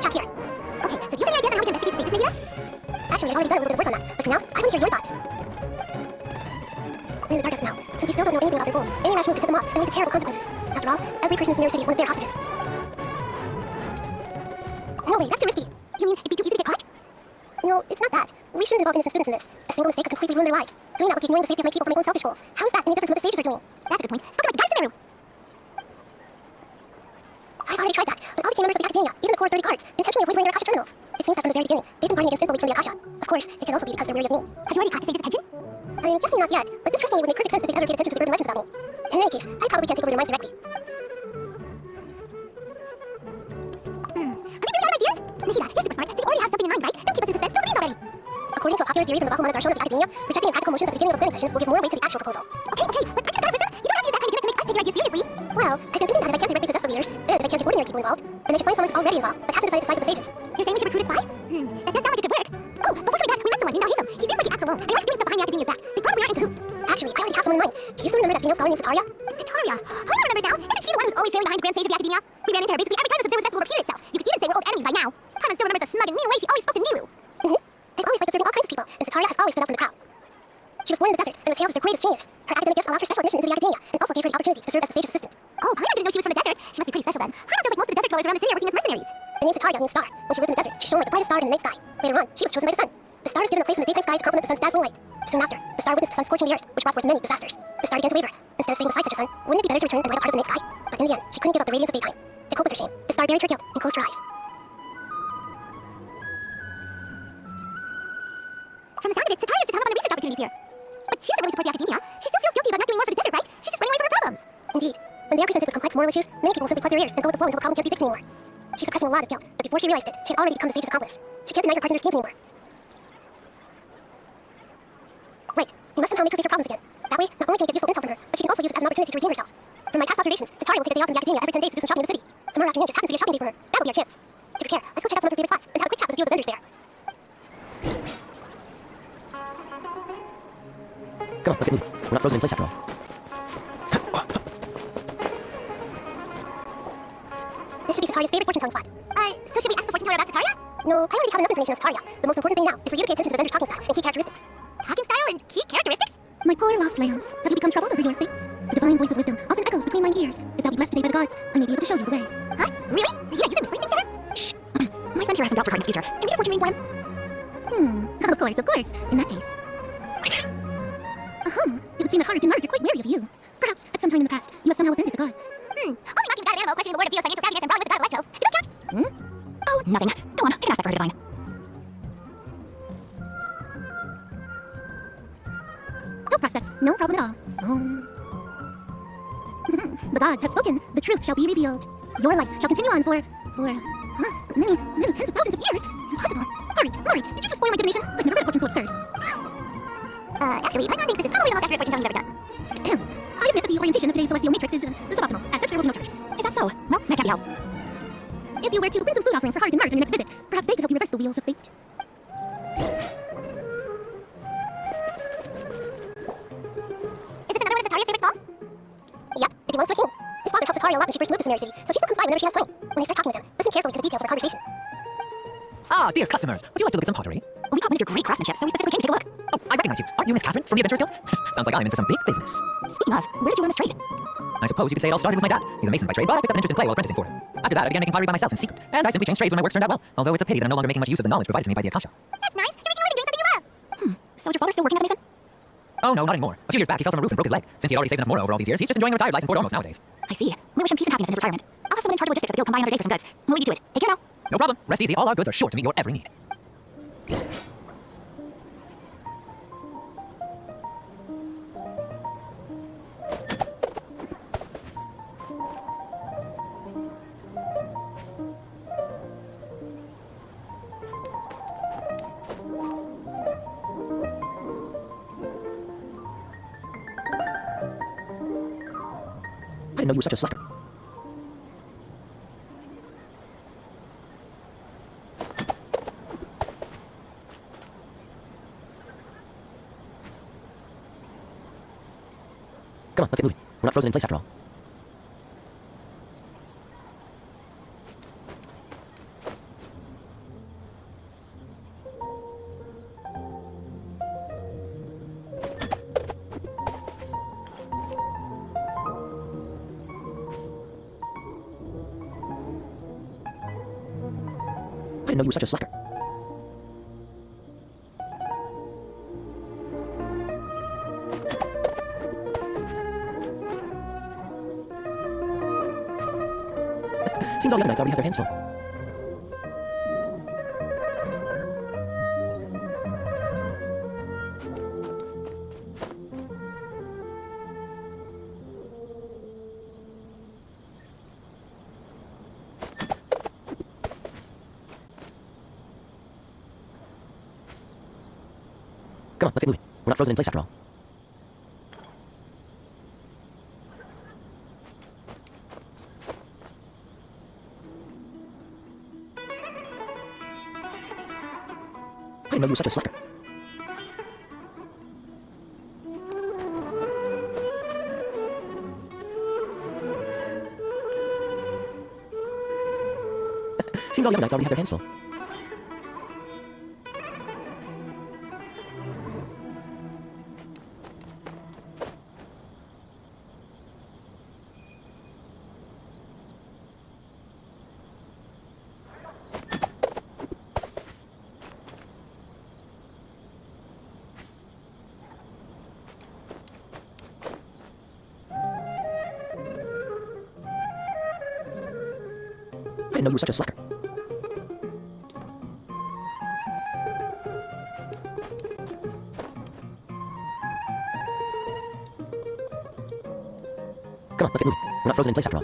chat here. Okay, so do you have any ideas on how we can investigate the stages, Nikita? Actually, I've already done a little bit of work on that, but for now, I want to hear your thoughts. We're in the darkest now, since we still don't know anything about their goals. Any rash move could tip them off and lead to terrible consequences. After all, every person in Scenario City is one of their hostages. No way, that's too risky. You mean it'd be too easy to get caught? No, it's not that. We shouldn't involve innocent students in this. A single mistake could completely ruin their lives. Doing that would be ignoring the safety of my people for my own selfish goals. How is that any different from what the stages are doing? That's a good point. Spoken like the guys in their room. I've already tried that, but all the team members of the Academia, even the core 30 guards, intentionally avoid wearing their Akasha terminals. It seems that from the very beginning, they've been guarding against info leaks from the Akasha. Of course, it could also be because they're wary of me. Have you already practiced Sage's attention? I'm guessing not yet, but this personally would make perfect sense if they ever paid attention to the urban legends about me. In any case, I probably can't take over their minds directly. Are you really out of ideas? Nikita, you're super smart, so you already have something in mind, right? Don't keep us in suspense, spill the beans already! According to a popular theory from the Bahamana Darshan of the Academia, projecting in practical motions at the beginning of a planning session will give more weight to the actual proposal. Okay, but aren't you the god of wisdom? You don't have to use that kind of gimmick to make us take your ideas seriously. Well, I've been thinking that if I can't directly possess the leaders, and if I can't get ordinary people involved, then I should find someone who's already involved, but hasn't decided to side with the sages. You're saying we should recruit a spy? That does sound like it could work. Oh, before coming back, we met someone named Al-Hitham. He seems like he acts alone, and he likes doing stuff behind the Academia's back. They probably aren't in cahoots. Actually, I already have someone in mind. Do you still remember that female scholar named Sitaria? Sitaria? Oh, I remember now. Isn't she the one who's always trailing behind the grand sage of the Academia? We ran into her basically every time the Observers Festival repeated itself. You could even say we're old enemies by now. Hanan still remembers the smug and mean way she always spoke to Nilu. They've always liked observing all kinds of people, and Sitaria has always stood out from the crowd. She was born in the desert and was hailed as their greatest genius. Her academic gifts allowed her special admission into the Academia, and also gave her the opportunity to serve as the sage's assistant. Oh, Hanan didn't know she was from the desert. She must be pretty special then. Hanan feels like most of the desert dwellers around the city are working as mercenaries. The name Sitaria means star. When she lived in the desert, she shone like the brightest star in the night sky. Later on, she was chosen by the sun. The star was given a place in the daytime sky to complement the sun's dazzling light. Soon after, the star witnessed the sun scorching the earth, which brought forth many disasters. The star began to waver. Instead of staying beside such a sun, wouldn't it be better to return and light a part of the night sky? But in the end, she couldn't give up the radiance of daytime. To cope with her shame, the star buried her guilt and closed her eyes. From the sound of it, Sitaria's just held up on the research opportunities here. But she doesn't really support the Academia. She still feels guilty about not doing more for the desert, right? She's just running away from her problems. Indeed. When they are presented with complex moral issues, many people will simply plug their ears and go with the flow until the problem can't be fixed anymore. She's suppressing a lot of guilt, but before she realized it, she had already become the sage's accomplice. She can't deny her part in their schemes anymore. Right. We must somehow make her face her problems again. That way, not only can we get useful intel from her, but she can also use it as an opportunity to redeem herself. From my past observations, Sitaria will take a day off from the Academia every 10 days to do some shopping in the city. Tomorrow afternoon just happens to be a shopping day for her. That will be our chance. To prepare, let's go check out some of her favorite spots and have a quick chat with a few of the vendors there. Come on, let's get moving. We're not frozen in place after all. This should be Sitaria's favorite fortune-telling spot. So should we ask the fortune teller about Sitaria? No, I already have enough information on Sitaria. The most important thing now is for you to pay attention to the vendor's talking style and key characteristics. Talking style and key characteristics? My poor lost lambs, have you become troubled over your fates? The divine voice of wisdom often echoes between mine ears. If thou be blessed today by the gods, I may be able to show you the way. Huh? Really? Yeah, you've been whispering things to her? Shh. My friend here has some doubts regarding his future. Can we get a fortune reading for him? Of course. In that case. It would seem that Haru Dinmar are quite wary of you. Perhaps, at some time in the past, you have somehow offended the gods. Only mocking the god of animal, questioning the lord of Geo's financial savviness, and brawling with the god Electro. Does this count? Oh, nothing. Go on, take an aspect for her to divine. Health prospects, no problem at all. The gods have spoken. The truth shall be revealed. Your life shall continue on for many tens of thousands of years. Impossible. Mari, did you just spoil my divination? I've never read a fortune so absurd. Actually, Ragnar thinks this is probably the most accurate fortune telling you've ever done. I admit that the orientation of today's celestial matrix is suboptimal. As such, there will be no charge. Is that so? Well, that can't be helped. If you were to bring some food offerings for Haru Dinmar during your next visit, perhaps they could help you reverse the wheels of fate. Is this another one of Sitaria's favorite spots? Yep, it belongs to a king. His father helped Sitaria a lot when she first moved to Scenario City, so she still comes by whenever she has time. When I start talking with them, listen carefully to the details of our conversation. Ah, dear customers, would you like to look at some pottery? We caught one of your great craftsmanship, so we specifically came to take a look. Oh, I recognize you. Aren't you Miss Catherine from the Adventurers Guild? Sounds like I'm in for some big business. Speaking of, where did you learn this trade? I suppose you could say it all started with my dad. He's a mason by trade, but I picked up an interest in clay while apprenticing for him. After that, I began making pottery by myself in secret, and I simply changed trades when my work turned out well. Although it's a pity that I'm no longer making much use of the knowledge provided to me by the Akasha. That's nice. You're making a living doing something you love. So is your father still working as a mason? Oh, no, not anymore. A few years back, he fell from a roof and broke his leg. Since he had already saved enough more over all these years, he's just enjoying a retired life in Port Ormos nowadays. I see. We wish him peace and happiness in his retirement. I'll have someone in charge of logistics at the guild come by another day for some goods. We'll leave you to it. Take care now. No problem. Rest easy. All our goods are sure to meet your every need. I didn't know you were such a slacker. Come on, let's get moving. We're not frozen in place after all. didn't know you were such a slacker. Seems all the other knights already have their hands full. Come on, let's get moving. We're not frozen in place after all. I didn't know you were such a slacker. Seems all the other knights already have their hands full. I didn't know you were such a slacker. Come on, let's get moving. We're not frozen in place after all.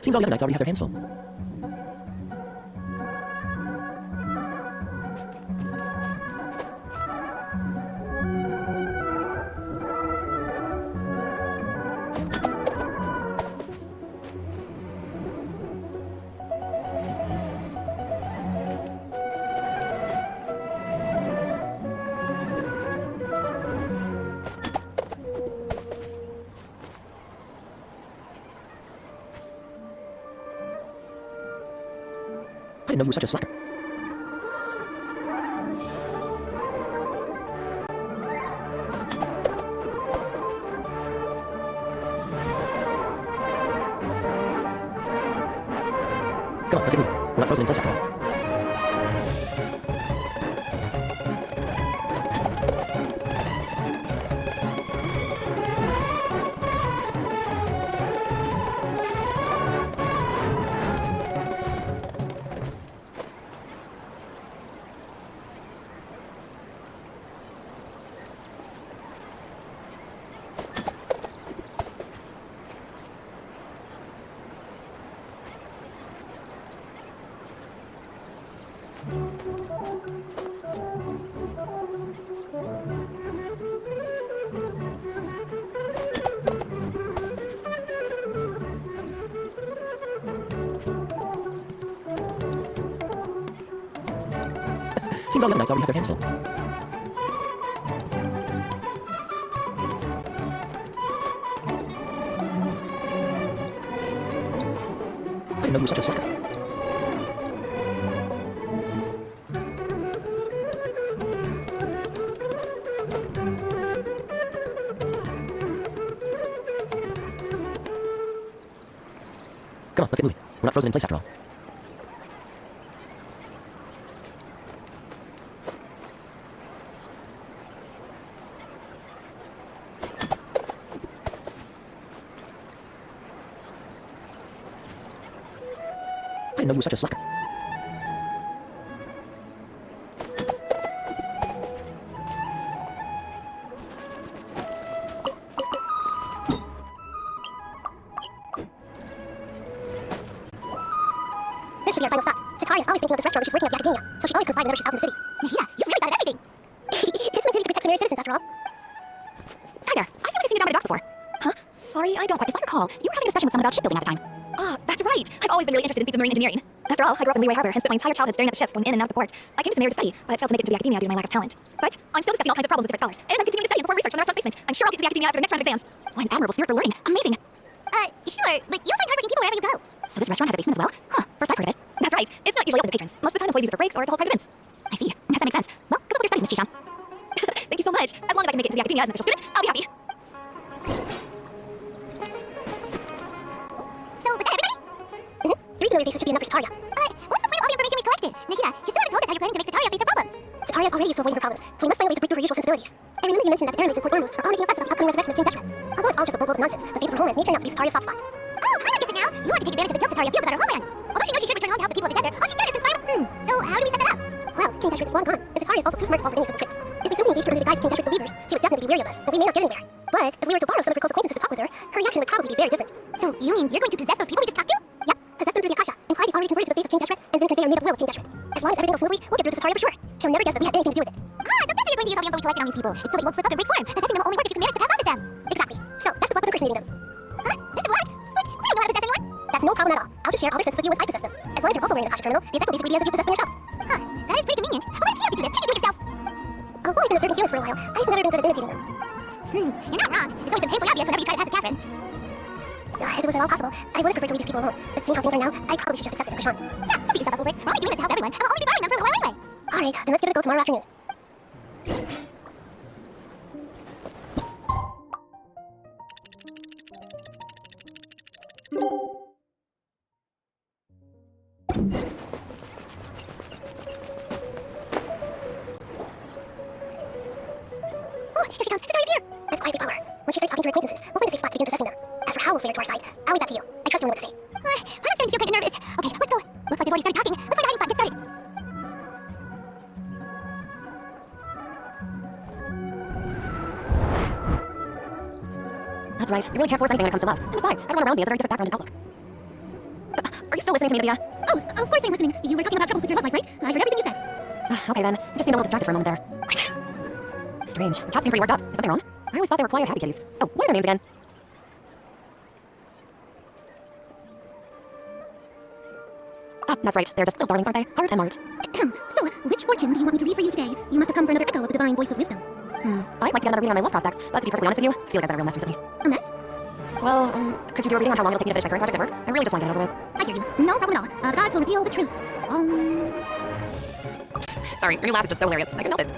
Seems all the other knights already have their hands full. I didn't know you were such a slacker. Come on, let's get moving. We're not frozen in place after all. Seems all the other knights already have their hands full. I didn't know you were such a slacker. Come on, let's get moving. We're not frozen in place after all. I didn't know you were such a slacker. This should be our final stop. Satari is always thinking of this restaurant when she's working at the academia, so she always comes by whenever she's out in the city. Yeah, you've really thought of everything. This one's city to protect Samaritan citizens, after all. Hi there. I feel like I've seen you down by the docks before. Huh? Sorry, I don't quite. If I recall, you were having a discussion with someone about shipbuilding at the time. Ah, that's right. I've always been really interested in feats of marine engineering. After all, I grew up in Leeway Harbor and spent my entire childhood staring at the ships going in and out of the port. I came to Samir to study, but failed to make it to the academia due to my lack of talent. But I'm still discussing all kinds of problems with different scholars, and I'm continuing to study and perform research on the restaurant's basement. I'm sure I'll get to the academia after the next round of exams. What an admirable spirit for learning. Amazing. Sure, but you'll find hardworking people wherever you go. So this restaurant has a basement as well? Huh. First I've heard of it. That's right. It's not usually open to patrons. Most of the time, employees use it for breaks or to hold private events. I see. Yes, that makes sense. Well, good luck with your studies, Miss Chishan. Thank you so much. As long as I can make it into the academia as an official student, I'll be happy. So, was that everybody? Three familiar faces should be enough for Sataria. What's the point of all the information we've collected? Nikita, you still haven't told us how you're planning to make Sataria face her problems. Sataria is already used to avoiding her problems, so we must find a way to break through her usual sensibilities. And remember you mentioned that the Airmates import hormones for making a fuss about the upcoming resurrection of King Deshret. Although it's all just a boatload of nonsense, the fate of her homeland may turn out to be Sataria's soft spot. Oh, Paimon gets it now. You want to take advantage of the guilt Sataria feels about her homeland. Although she knows she should return home to help the people of the desert, all she's done is inspire. So how do we set that up? Well, King Deshret is long gone, and Sataria is also too smart to fall for any simple tricks. If we simply engaged her under the guise of King Deshret's believers, she would definitely be weary of us, and we may not get anywhere. But if we were to borrow some of her close acquaintances to talk with her, her reaction would probably be very different. So you mean you're going to possess those people we just talked to? Yep, possess them through the Akasha, imply they've already converted to the faith of King Deshret, and then convey our native will of King Deshret. As long as everything goes smoothly, we'll get through to Sataria for sure. She'll never guess that we had anything to do with it. So that's how you're going to use all the info we collected on these people. It's so they won't slip up and break form. Possessing them will only work if you can manage to pass on to them. Exactly. So that's the luck of impersonating them. This is what? But we don't know how to possess anyone. That's no problem at all. I'll just share all their senses with you once I possess them. As long as you're also wearing the Akasha terminal, the effect will basically be as if you possess them yourself. That is pretty convenient. But what if you have to do this? Can you do it yourself? Although I've been observing humans for a while, I've never been good at imitating them. You're not wrong. It's always been painfully obvious whenever you try to pass as Catherine. If it was at all possible, I would have preferred to leave these people alone. But seeing how things are now, I probably should just accept it for Sean. Yeah, don't beat yourself up over it. We're only doing this to help everyone, and we'll only be borrowing them for a little while anyway. Alright, then let's give it a go tomorrow afternoon. Oh, here she comes. Sataria's here. Let's quietly follow her. When she starts talking to her acquaintances, we'll find a safe spot to begin possessing them. As for how we'll sway her to our side, I'll leave that to you. I trust you know what to say. I'm starting to feel kind of nervous. Okay, let's go. Looks like they've already started talking. Let's find a hiding spot. Get started. That's right. You really can't force anything when it comes to love. And besides, everyone around me has a very different background and outlook. Are you still listening to me, Olivia? Oh, of course I'm listening. You were talking about troubles with your love life, right? I heard everything you said. Okay then. I just seemed a little distracted for a moment there. Strange. The cats seem pretty worked up. Is something wrong? I always thought they were quiet, happy kitties. Oh, what are their names again? That's right. They're just little darlings, aren't they? Heart and Mart. So, which fortune do you want me to read for you today? You must have come for another echo of the divine voice of wisdom. I'd like to get another reading on my love prospects, but to be perfectly honest with you, I feel like I've been a real mess recently. A mess? Well, could you do a reading on how long it'll take me to finish my current project at work? I really just want to get it over with. I hear you. No problem at all. The gods will reveal the truth. Sorry, your new laugh is just so hilarious. I couldn't help it.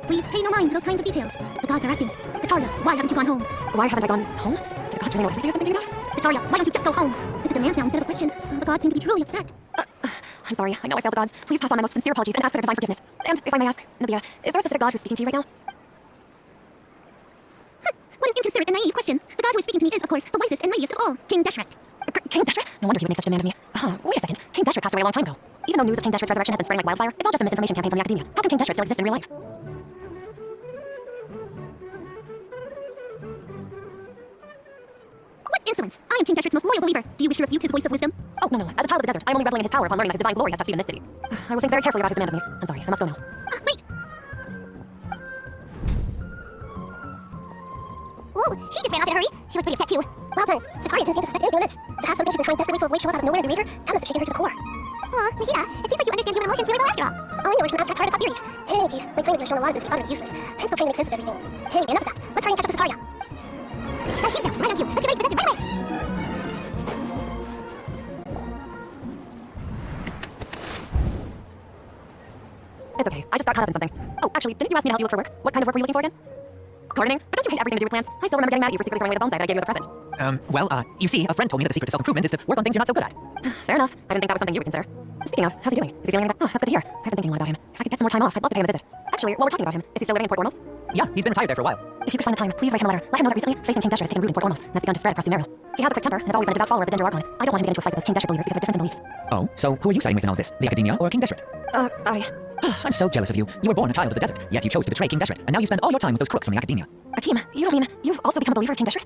Please pay no mind to those kinds of details. The gods are asking, Sataria, why haven't you gone home? Why haven't I gone home? Do the gods really know everything I've been thinking about? Sataria, why don't you just go home? It's a demand now instead of a question. The gods seem to be truly upset. I'm sorry. I know I failed the gods. Please pass on my most sincere apologies and ask for their divine forgiveness. And if I may ask, Nabia, is there a specific god who's speaking to you right now? What an inconsiderate and naive question. The god who is speaking to me is, of course, the wisest and mightiest of all, King Deshret. King Deshret? No wonder he would make such a demand of me. Wait a second. King Deshret passed away a long time ago. Even though news of King Deshret's resurrection has been spreading like wildfire, it's all just a misinformation campaign from the academia. How can King Deshret still exist in real life? What insolence! I am King Deshret's most loyal believer. Do you wish to refute his voice of wisdom? Oh, no. As a child of the desert, I am only reveling in his power upon learning that his divine glory has touched even this city. I will think very carefully about his demand of me. I'm sorry. I must go now. Wait! Whoa, she just ran off in a hurry. She looked pretty upset too. Well done. Sataria didn't seem to suspect anything of this. To have something she's been trying desperately to avoid show up out of nowhere and berate her, that must have shaken her to the core. Aw, Nikita, it seems like you understand human emotions really well after all. All I know are some abstract hard thought theories. In any case, my time has shown a lot of them to be utterly useless. I'm still trying to make sense of everything. Hey, enough of that. Let's hurry and catch up to Sataria. Stop here now, right on cue. Let's get ready to possess him right away. It's okay. I just got caught up in something. Oh, actually, didn't you ask me to help you look for work? What kind of work were you looking for again? Gardening? But don't you hate everything to do with plants? I still remember getting mad at you for secretly throwing away the bonsai that I gave you as a present. You see, a friend told me that the secret to self-improvement is to work on things you're not so good at. Fair enough. I didn't think that was something you would consider. Speaking of, how's he doing? Is he feeling any better? Oh, that's good to hear. I've been thinking a lot about him. If I could get some more time off, I'd love to pay him a visit. Actually, while we're talking about him, is he still living in Port Ormos? Yeah, he's been retired there for a while. If you could find the time, please write him a letter. Let him know that recently, faith in King Deshret has taken root in Port Ormos and has begun to spread across Sumeru. He has a quick temper and has always been a devout follower of the Dendro Archon. I don't want him to get into a fight with those King Deshret believers because of difference in beliefs. Oh, so who are you siding with in all this? The academia or King Deshret? I'm so jealous of you. You were born a child of the desert, yet you chose to betray King Deshret, and now you spend all your time with those crooks from the academia. Akeem, you don't mean you've also become a believer of King Deshret?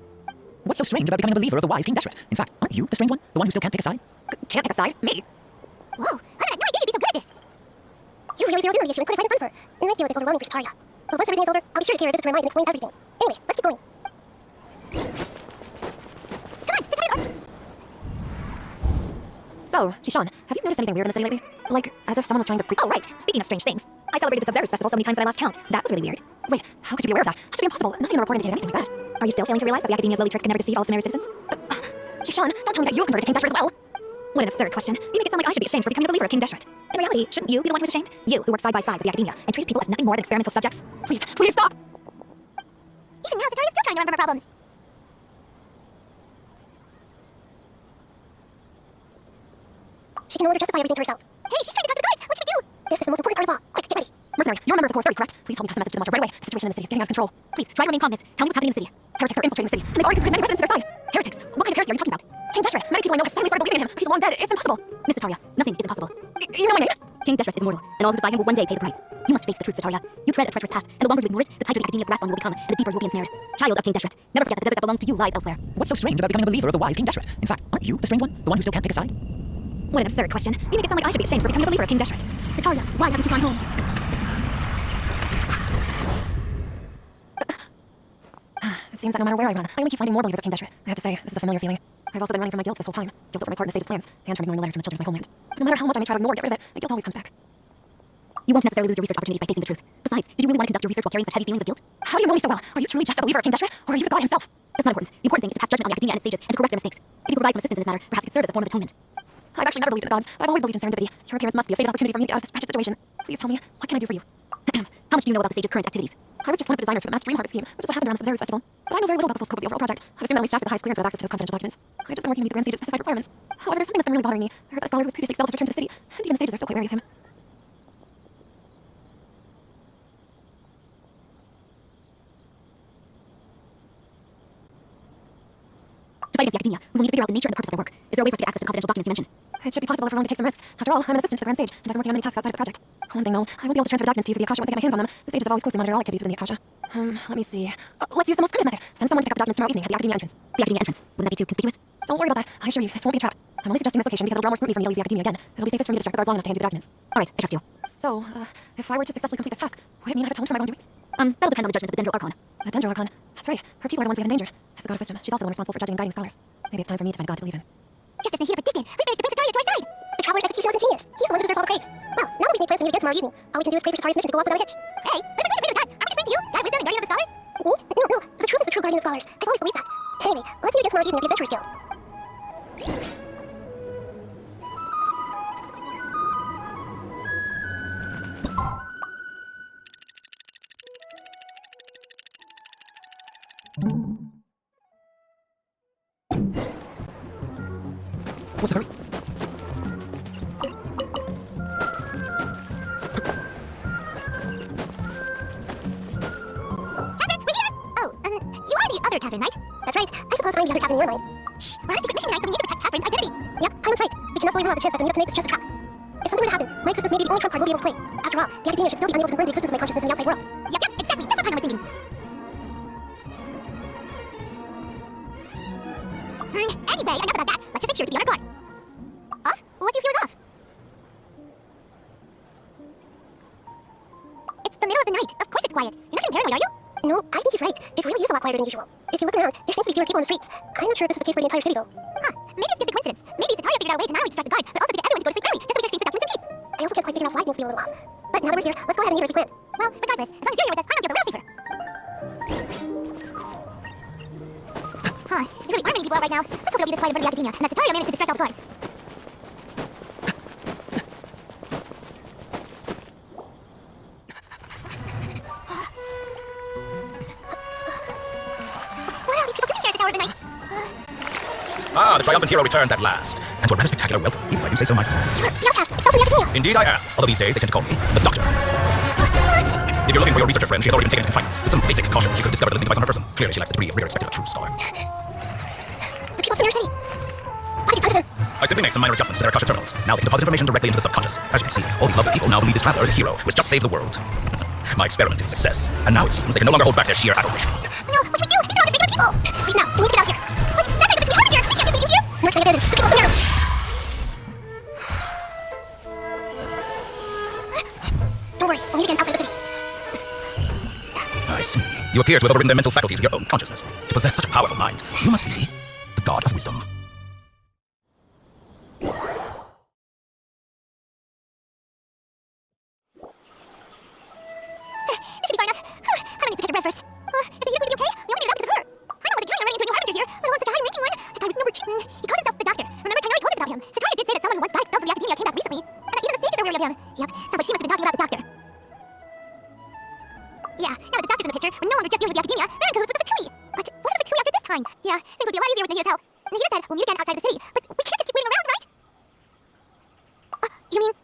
What's so strange about becoming a believer of the wise King Deshret? In fact, aren't you the strange one? The one who still can't pick a side? Can't pick a side? Me? Whoa, I had no idea you'd be so good at this. You really zeroed in on the issue and put it right in front of her. It might feel like overwhelming for Sataria. But once everything is over, I'll be sure to carry her visit to her mind and explain everything. Anyway, let's keep going. Come on, Sataria's on. So, Shishan, have you noticed anything weird in the city lately? Like, as if someone was trying to Oh, right. Speaking of strange things, I celebrated the Sub-Zerus Festival so many times that I lost count. That was really weird. Wait, how could you be aware of that? That should be impossible. Nothing in the report indicated anything like that. Are you still failing to realize that the Academia's lowly tricks can never deceive all Sumeru citizens? Shishan, don't tell me that you've converted to King Deshret as well. What an absurd question. You make it sound like I should be ashamed for becoming a believer of King Deshret. In reality, shouldn't you be the one who's ashamed? You, who work side by side with the academia and treated people as nothing more than experimental subjects. Please, please stop! Even now, Sataria's still trying to run from her problems. She can no longer justify everything to herself. Hey, she's trying to talk to the guards! What should we do? This is the most important part of all. Quick, get ready. Mercenary, you're a member of the Core Authority, correct? Please help me pass a message to the Marshal right away. The situation in the city is getting out of control. Please, try to remain calm, miss. Tell me what's happening in the city. Heretics are infiltrating the city, and they've already recruited many residents to their side. Heretics? What kind of heresy are you talking about? King Deshret. Many people I know have suddenly started believing in him. He's long dead. It's impossible. Miss Sataria, nothing is impossible. You know my name? King Deshret is immortal, and all who defy him will one day pay the price. You must face the truth, Sataria. You tread a treacherous path, and the longer you ignore it, the tighter the academia's grasp on you will become, and the deeper you will be ensnared. Child of King Deshret, never forget that the desert that belongs to you lies elsewhere. What's so strange about becoming a believer of the wise King Deshret? In fact, aren't you the strange one? The one who still can't pick a side? What an absurd question. You make it sound like I should be ashamed for becoming a believer of King Deshret. Sataria, why haven't you gone home? It seems that no matter where I run, I only keep finding more believers of King Deshret. I have to say, this is a familiar feeling. I've also been running from my guilt this whole time. Guilt over my part in the stage's plans, and from ignoring the letters from the children of my homeland. No matter how much I may try to ignore or get rid of it, the guilt always comes back. You won't necessarily lose your research opportunities by facing the truth. Besides, did you really want to conduct your research while carrying such heavy feelings of guilt? How do you know me so well? Are you truly just a believer of King Deshret, or are you the god himself? That's not important. The important thing is to pass judgment on the academia and its sages and to correct their mistakes. If you could provide some assistance in this matter, perhaps it could serve as a form of atonement. I've actually never believed in the gods, but I've always believed in serendipity. Your appearance must be a fated opportunity for me to get out of this wretched situation. Please tell me, what can I do for you? How much do you know about the sage's current activities? I was just one of the designers for the Mass Dream Harvest scheme, which is what happened around this Observers Festival. But I know very little about the full scope of the overall project. I assume that only staff with the highest clearance would have access to those confidential documents. I just been working to meet the Grand Sage's specified requirements. However, there's something that's been really bothering me. I heard that a scholar who was previously expelled has returned to the city, and even the sages are still quite wary of him. To fight against the academia, we will need to figure out the nature and the purpose of their work. Is there a way for us to get access to the confidential documents you mentioned? It should be possible if we're willing to take some risks. After all, I'm an assistant to the Grand Sage, and I've been working on many tasks outside of the project. One thing though, I won't be able to transfer the documents to you for the Akasha once I get my hands on them. The sages have always closely monitored all activities within the Akasha. Let me see. Let's use the most primitive method. Send someone to pick up the documents tomorrow evening at the academia entrance. The academia entrance. Wouldn't that be too conspicuous? Don't worry about that. I assure you, this won't be a trap. I'm only suggesting this location because it'll draw more scrutiny for me to leave the academia again. It'll be safest for me to distract the guards long enough to hand you the documents. Alright, I trust you. So, if I were to successfully complete this task, would it mean I have atoned for my wrongdoings? That'll depend on the judgment of the Dendro Archon. The Dendro Archon. That's right. Her people are the ones we have endangered. As the god of wisdom, she's also the one responsible for judging and guiding scholars. Maybe it's time for me to find a god to believe in. Just as Nahida predicted, we managed to bring Sataria to our side. The traveler's execution was ingenious. He's the one who deserves all the praise. Well, now that we've made plans to meet again tomorrow evening, all we can do is pray for Sataria's mission to go off without a hitch. Hey, but if we're going to gods, aren't we just praying to you? God, wisdom, and guardian of the scholars? No. The truth is the true guardian of scholars. I've always believed that. Anyway, let's meet again tomorrow evening at the Adventurers Guild. What's the hurry? Catherine, we're here! Oh, you are the other Catherine, right? That's right. I suppose I'm the other Catherine in your mind. Shh, we're on a secret mission tonight, but we need to protect Catherine's identity. Yep, Hyman's right. We cannot fully rule out the chance that the meetup tonight is just a trap. If something were to happen, my existence may be the only trump card we'll be able to play. After all, the academia should still be unable to confirm the existence of my consciousness in the outside world. Yep, exactly. That's what Hyman was thinking. Anyway, enough about that. Let's just make sure to be on our guard. Off? What do you feel is off? It's the middle of the night. Of course it's quiet. You're not getting paranoid, are you? No, I think he's right. It really is a lot quieter than usual. If you look around, there seems to be fewer people on the streets. I'm not sure if this is the case for the entire city, though. Huh. Maybe it's just a coincidence. Maybe Sataria figured out a way to not only distract the guards, but also to get everyone to go to sleep early, just so we can exchange the documents in peace. I also can't quite figure out why things feel a little off. But now that we're here, let's go ahead and meet her as we planned. Well, regardless, as long as you're here with us, I don't feel the real safer. Huh. There really aren't many people out right now. Let's hope it'll be this quiet in front of the academia, and that Sataria managed to distract all the guards. What are all these people doing here at this hour of the night? Ah, the triumphant hero returns at last. And to a rather spectacular welcome, even if I do say so myself. You're the outcast, expelled from the academia. Indeed I am, although these days they tend to call me the Doctor. If you're looking for your researcher friend, she has already been taken into confinement. With some basic caution, she could have discovered the listening device on her person. Clearly she lacks the degree of rigor expected of a true scholar. The people of Samaria City. What have you done to them? I simply made some minor adjustments to their Akasha terminals. Now they can deposit information directly into the subconscious. As you can see, all these lovely people now believe this traveler is a hero who has just saved the world. My experiment is a success, and now it seems they can no longer hold back their sheer adoration. No, what should we do? These are all just regular people. Please now, we need to get out here. What? That thing's going to be hard here. We can't just leave you here. We're trying to abandon the people of Samaria. Don't worry, we'll meet again outside the city. I see. You appear to have overridden their mental faculties with your own consciousness. To possess such a powerful mind, you must be the god of wisdom. This should be far enough. I need to catch a breath first. Is the hero going to be okay? We only need a doctor because of her. I know was a guy running into a new harbinger here. The one such a high-ranking one. The guy was number 2. He called himself the Doctor. Remember, Kainari told us about him. Sataria did say Yep, sounds like she must have been talking about the doctor. Yeah, now that the doctor's in the picture, we're no longer just dealing with the academia, they're in cahoots with the Fatui. But what is the Fatui after this time? Yeah, things would be a lot easier with Nahita's help. Nahita said we'll meet again outside of the city, but we can't just keep waiting around, right? You mean...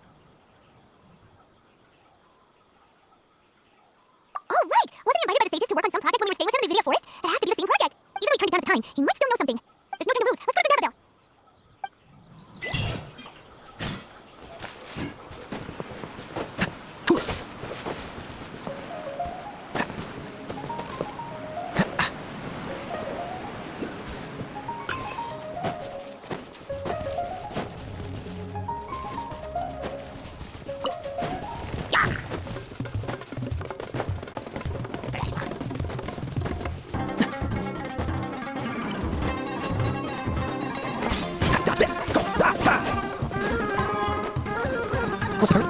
Oh, right! Wasn't he invited by the sages to work on some project when we were staying with him in the Video Forest? It has to be the same project. Even though he turned it down at the time, he might still know something. There's no time to lose. Let's go to the Gravel. Dodge this! Go! What's hurt?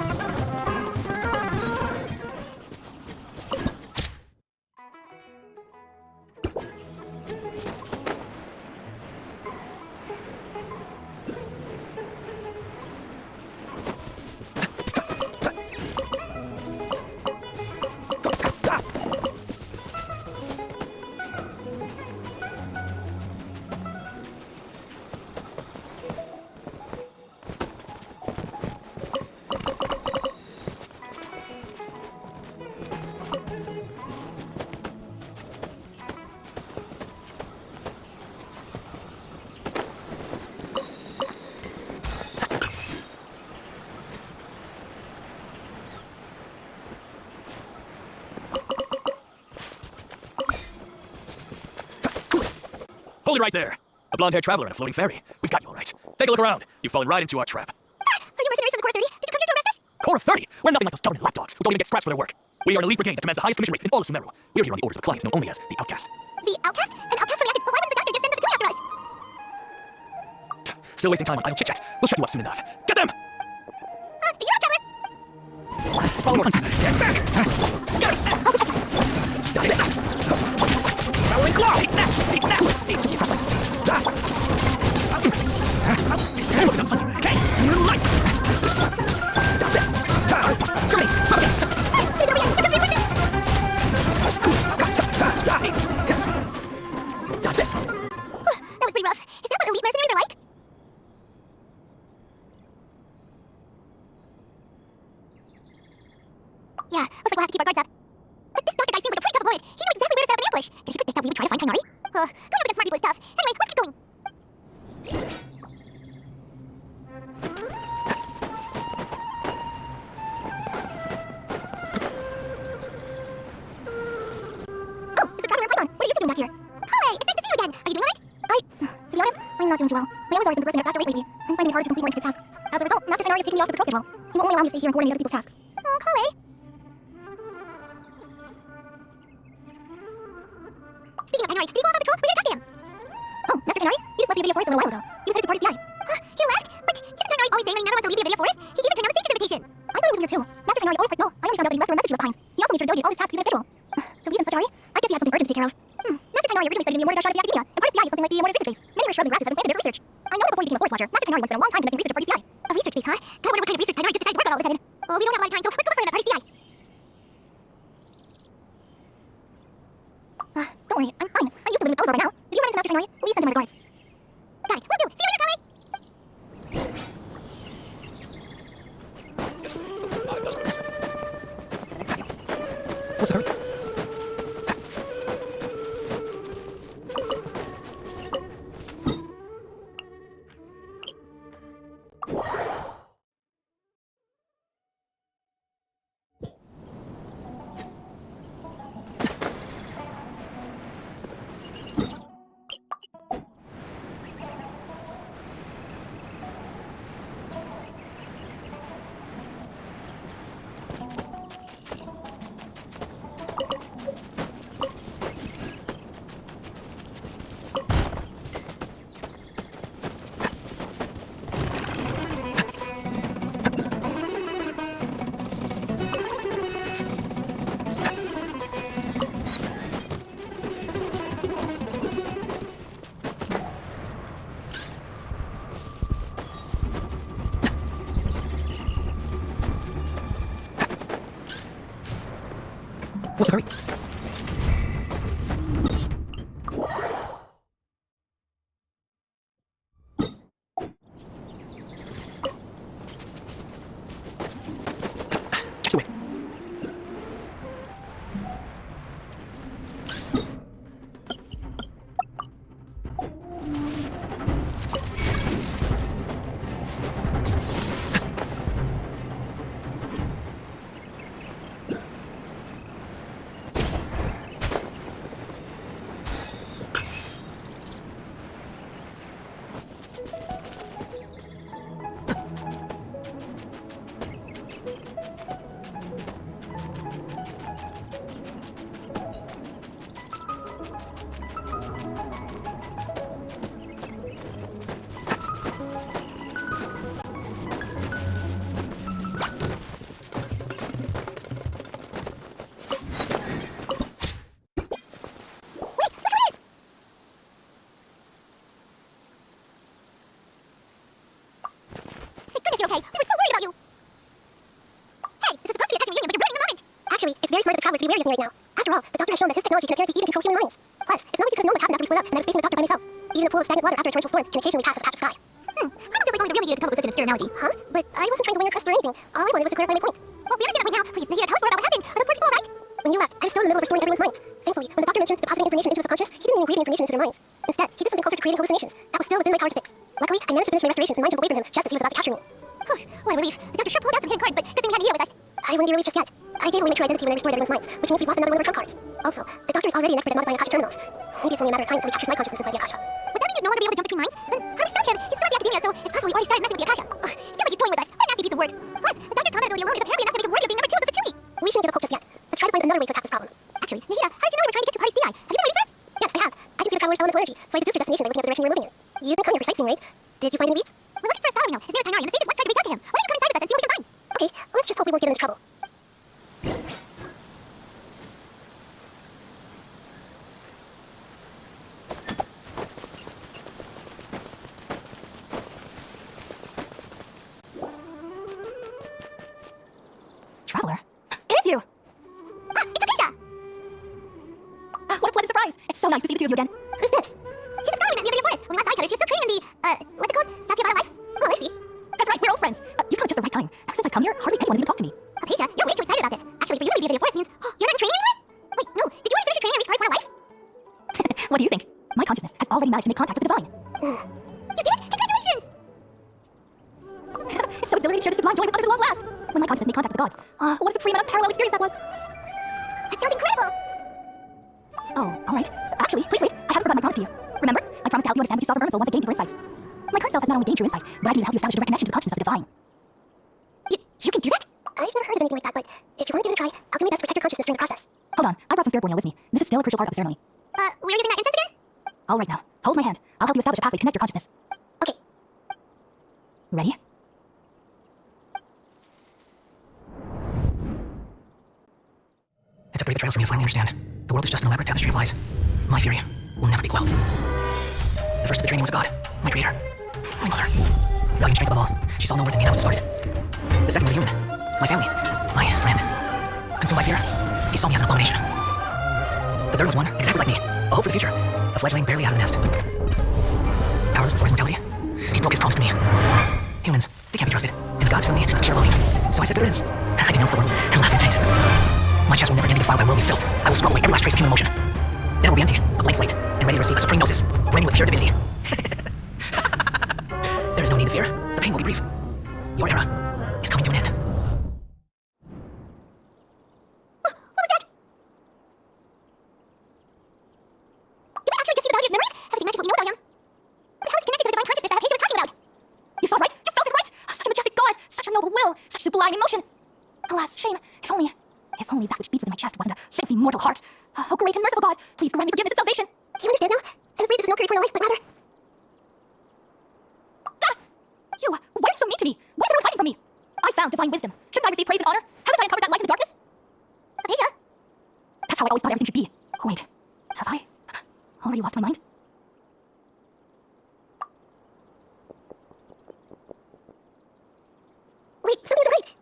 Hold it right there. A blonde-haired traveler and a floating fairy. We've got you all right. Take a look around. You've fallen right into our trap. Are you mercenaries from the Core 30? Did you come here to arrest us? Core 30? We're nothing like those government lapdogs who don't even get scraps for their work. We are an elite brigade that commands the highest commission rate in all of Sumeru. We're here on the orders of a client known only as the Outcast. The Outcast? An Outcast from the Active, but why wouldn't the doctor just send the Fatui after us? Still wasting time on idle chit-chat. We'll shut you up soon enough. Get them! You're a traveler! Follow us. Get back! Scary! Dodge this! Go! Powering claw! Eat that! Eat that! Eat the frostbite! Okay, new life! Dodge this! Journey! Okay! Dodge this! That was pretty rough. Is that what elite mercenaries are like? Yeah, looks like we'll have to keep our guards up. But this doctor guy seems like a pretty tough opponent. He knew exactly where to set up an ambush. Did he predict that we would try to find Kainari? Going up against smart people is tough. Anyway, let's keep going. Oh, it's a traveler Python. What are you two doing back here? Kale, it's nice to see you again. Are you doing alright? To be honest, I'm not doing too well. My Ozaar has been progressing at a faster rate lately. I'm finding it harder to complete more intricate tasks. As a result, Master Kainari is taking me off the patrol schedule. He won't only allow me to stay here and coordinate other people's tasks. Oh, Kale. Speaking of Kainari, did he go off on patrol? We're here to talk to him. Oh, Master Kainari? He just left the Video Forest a little while ago. He was headed to Party's DI. He left? But isn't Kainari always saying that he never wants to leave the Video Forest? He even turned down the Sage's invitation. I thought it was weird too. Master Kainari always no. I only found out that he left for a message he left behind. He also made sure to delegate all his tasks to the schedule. To leave in such a hurry? I guess he had something urgent to take care of. Master Kainari originally studied in the Immortal shot of the Academia, and Party's DI is something like the Immortal research base. Many rare shrubs and grasses have been planted there for research. I know that before he became a forest watcher, Master Kainari once spent a long time conducting research at Party's DI. A research base, huh? God, I wonder what kind of research Kainari just decided to work on all of a sudden. Well, we don't have a lot of time, so let's go look for him at Party's DI. Don't worry, I'm fine. I'm used to living with Ozaar right now. If you run into Master Kainari, please send him my regards. Got it, will do. See you later, Kale! What's hurt? What's the hurry? Just away. Thank goodness you're okay. We were so worried about you. Hey, this is supposed to be a sexual union, but you're ruining the mind. Actually, it's very smart of the traveler to be wary of getting married now. After all, the doctor has shown that this technology can apparently even control human minds. Plus, it's not like you could have known what happened after we split up and I was facing the doctor by myself. Even a pool of stagnant water after a torrential storm can occasionally pass as a patch of sky. I don't feel like only really needed to come up with such an obscure analogy. Huh? But I wasn't trying to win your trust or anything. All I wanted was to clarify my point. Well, we understand that point now. Please, Nikita, tell us more about what happened. Are those poor people all right? When you left, I was still in the middle of restoring everyone's minds. Thankfully, when the doctor mentioned depositing information into the subconscious, he didn't mean reading information into their minds. Instead, he did something closer to creating hallucinations. That was still within my power to fix. Luckily, I managed to finish my restorations and mind jumped away from him just as he was about to capture me. Whew, what a relief. The doctor sure pulled out some hidden cards, but good thing we had Nikita with us. I wouldn't be relieved just yet. I gave away my true identity when I restored everyone's minds, which means we've lost another one of our trump cards. Also, the doctor is already an expert at modifying Akasha terminals. Maybe it's only a matter of time until he captures my consciousness inside the Akasha. Would that mean you'd no longer be able to jump between minds? Then how do we stop him? He's still at the academia, so it's possible he already started messing with the Akasha. Ugh, I feel like he's toying with us. What a nasty piece of work. Plus, the doctor's combat ability alone is apparently enough to make him worthy of being number 2 of the Fatui. We shouldn't give up hope just yet. Let's try to find another way to attack this problem. Actually, Nikita, how did you know we were trying to get to Party's DI? Have you been waiting for us? Yes, I have. I can see the traveler's elemental energy, so I deduced your destination by looking at the direction you were moving in. You didn't come here for sightseeing, right? Did you find any leads? We're looking for a Salarino. His name is Tainari, and the stage just wants to try to reach out to him. Why don't you come inside with us and see what we can find? Okay, let's just hope we won't get into trouble. Traveler? It is you! It's Acacia! What a pleasant surprise! It's so nice to see the two of you again. Who's this? She's a Salarino in the Avenue Forest. When we last saw each other, she was still training in the, what's it called? Satyavada life? Oh, I see. That's right, we're old friends. You come at just the right time. Ever since I've come here, hardly anyone's even talked to me. Acacia, you're way too excited about this. Actually, for you to be the Avenue Forest means, you're not in training anymore? Wait, no. Did you already finish your training and reach Party Portal life? What do you think? My consciousness has already managed to make contact with the divine. You did it? Congratulations! It's so exhilarating to share this sublime joy with others at long last. When my consciousness made contact with the gods. What a supreme and unparalleled experience that was. That sounds incredible! Oh, all right. Actually, please wait. I haven't forgotten my promise to you. Remember? I promised to help you understand what you saw from Irma once I gained deeper insights. My current self has not only gained true insight, but I can help you establish a direct connection to the consciousness of the divine. You can do that? I've never heard of anything like that, but if you want to give it a try, I'll do my best to protect your consciousness during the process. Hold on. I brought some spirit borneo with me. This is still a crucial part of the ceremony. We're using that incense again? All right now. Hold my hand. I'll help you establish a pathway to connect your consciousness. Okay. Ready? It's a pretty betrayal for me to finally understand. The world is just an elaborate tapestry of lies. My theory will never be quelled. The first to betray me was a god, my creator, my mother. Valuing strength above all, she saw no worth in me, and that was started. The second was a human, my family, my friend. Consumed by fear, he saw me as an abomination. The third was one exactly like me, a hope for the future, a fledgling barely out of the nest. Powerless before his mortality, he broke his promise to me. Humans, they can't be trusted, and the gods fill me with sheer loathing. So I said good riddance. I denounced the world and laughed in his face. My chest will never again be defiled by worldly filth. I will scrub away every last trace of human emotion. Then it will be empty, a blank slate, and ready to receive a supreme gnosis, brimming with pure divinity. There is no need to fear. The pain will be brief. Your era is coming to an end. What was that? Did we actually just see the value of memories? Everything matches what we know about him. But how is it connected to the divine consciousness that Acacia was talking about? You saw it right? You felt it right? Such a majestic god! Such a noble will! Such sublime emotion! Alas, shame. If only that which beats within my chest wasn't a filthy mortal heart. Oh, great and merciful God, please grant me forgiveness and salvation. Do you understand now? I'm afraid this is not for eternal life, but rather... You, why are you so mean to me? What is everyone hiding from me? I found divine wisdom. Shouldn't I receive praise and honor? Haven't I uncovered that light in the darkness? Acacia? That's how I always thought everything should be. Oh, wait. Have I already lost my mind? Wait, something's right!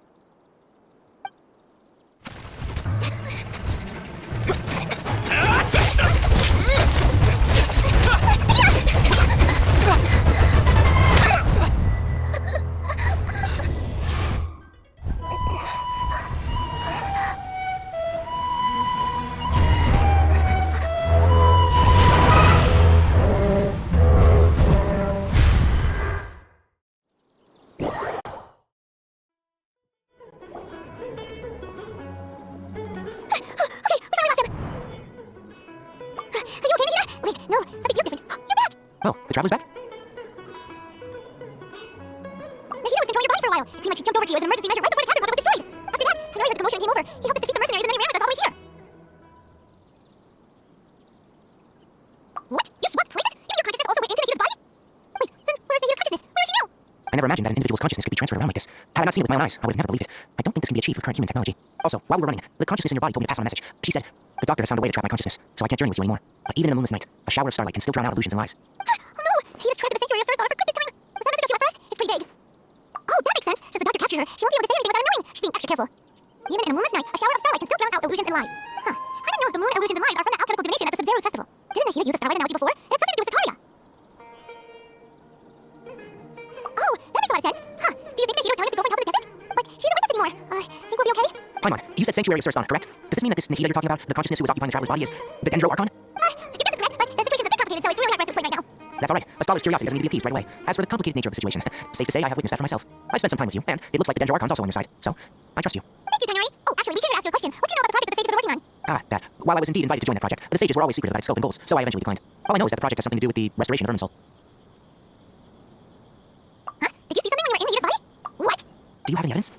Oh, the traveler's back? The hero was controlling your body for a while. It seemed like he jumped over to you as an emergency measure right before the cavern was destroyed. After that, Tenari heard the commotion and came over. He helped us defeat the mercenaries and then he ran with us all the way here. What? You swapped places? You mean your consciousness also went into the hero's body? Wait, then where's the hero's consciousness? Where is she now? I never imagined that an individual's consciousness could be transferred around like this. Had I not seen it with my own eyes, I would have never believed it. I don't think this can be achieved with current human technology. Also, while we were running, the consciousness in your body told me to pass on a message. She said, the doctor has found a way to trap my consciousness, so I can't journey with you anymore. But even in a moonless night, a shower of starlight can still drown out illusions and lies. Oh no! He just tried the sanctuary of Star for good this time. Was that message she left for us? It's pretty vague. Oh, that makes sense. Since the doctor captured her, she won't be able to say anything without knowing. She's being extra careful. Even in a moonless night, a shower of starlight can still drown out illusions and lies. Huh. I didn't know if the moon illusions and lies are from the alchemical divination at the Sub-Zero's festival. Didn't the hero use the starlight analogy before? It had something to do with Sataria. Oh, that makes a lot of sense. Huh. Do you think the hero's telling us to go find help in the desert? But she isn't with us anymore. Think we'll be okay? Paimon, you said sanctuary of Surstan, correct? Does this mean that this Nahida you're talking about, the consciousness who was occupying the traveler's body, is the Dendro Archon? Your guess is correct, but the situation's a bit complicated, so it's really hard for us to explain right now. That's alright. A scholar's curiosity doesn't need to be appeased right away. As for the complicated nature of the situation, safe to say I have witnessed that for myself. I've spent some time with you, and it looks like the Dendro Archon's also on your side, so I trust you. Thank you, Tenari. Oh, actually, we came here to ask you a question. What do you know about the project that the sages have been working on? Ah, that. While I was indeed invited to join that project, the sages were always secretive about its scope and goals, so I eventually declined. All I know is that the project has something to do with the restoration of Irminsul. Huh? Did you see something when you were in the hero's body? What? Do you have any evidence?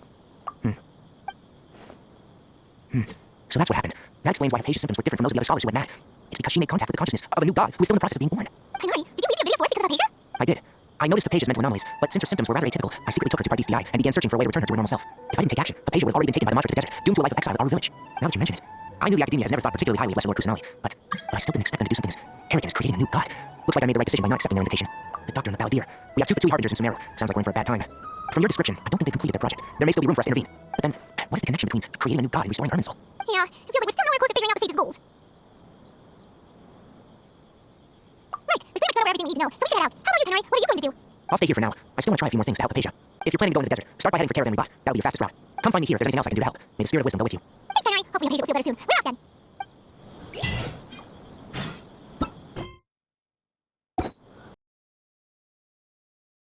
So that's what happened. That explains why Hypatia's symptoms were different from those of the other scholars who went mad. It's because she made contact with the consciousness of a new god who was still in the process of being born. Tenari, did you leave the Abyss Force because of Hypatia? I did. I noticed Hypatia's mental anomalies, but since her symptoms were rather atypical, I secretly took her to Pardee's DI and began searching for a way to return her to her normal self. If I didn't take action, Hypatia would have already been taken by the monsters of the desert, doomed to a life of exile at our village. Now that you mention it, I knew the academia has never thought particularly highly of Lesser Lord Kusanali, but I still didn't expect them to do something as arrogant as creating a new god. Looks like I made the right decision by not accepting their invitation. The doctor and the balladeer. We have two Fatui harbingers in Sumeru. Sounds like we're in for a bad time. From your description, I don't think they've completed their project. There may still be room for us to intervene. But then, what is the connection between creating a new god and restoring Irminsul? Yeah, it feels like we're still nowhere close to figuring out the sage's goals. Right, we've pretty much gone over everything we need to know, so we should head out. How about you, Tenari? What are you going to do? I'll stay here for now. I still want to try a few more things to help Hypatia. If you're planning to go into the desert, start by heading for Caravan Rebot. That'll be your fastest route. Come find me here if there's anything else I can do to help. May the spirit of wisdom go with you. Thanks, Tenari. Hopefully Hypatia will feel better soon. We're off then.